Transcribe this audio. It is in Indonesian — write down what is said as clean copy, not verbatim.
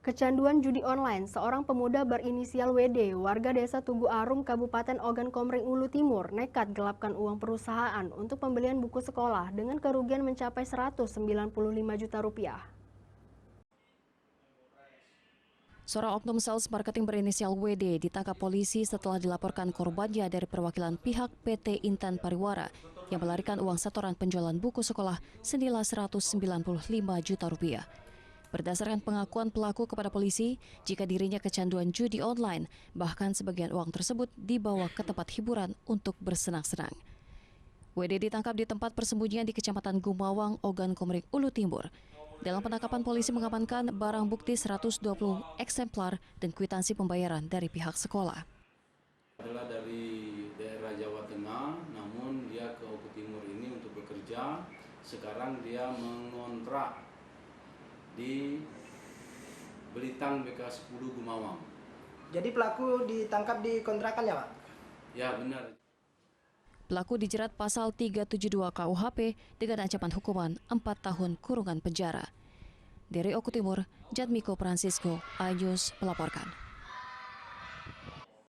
Kecanduan judi online, seorang pemuda berinisial WD, warga desa Tugu Arum, Kabupaten Ogan Komering Ulu Timur, nekat gelapkan uang perusahaan untuk pembelian buku sekolah dengan kerugian mencapai 195 juta rupiah. Seorang oknum sales marketing berinisial WD ditangkap polisi setelah dilaporkan korbannya dari perwakilan pihak PT Intan Pariwara yang melarikan uang setoran penjualan buku sekolah senilai 195 juta rupiah. Berdasarkan pengakuan pelaku kepada polisi, jika dirinya kecanduan judi online, bahkan sebagian uang tersebut dibawa ke tempat hiburan untuk bersenang-senang. WD ditangkap di tempat persembunyian di Kecamatan Gumawang, Ogan Komering Ulu Timur. Dalam penangkapan, polisi mengamankan barang bukti 120 eksemplar dan kwitansi pembayaran dari pihak sekolah. Adalah dari daerah Jawa Tengah, namun dia ke Ogan Timur ini untuk bekerja. Sekarang dia mengontrak di Belitang BK10 Gumawang. Jadi pelaku ditangkap di kontrakan ya, Pak? Ya, benar. Pelaku dijerat pasal 372 KUHP dengan ancaman hukuman 4 tahun kurungan penjara. Dari Oku Timur, Jatmiko Francisco, iNews melaporkan.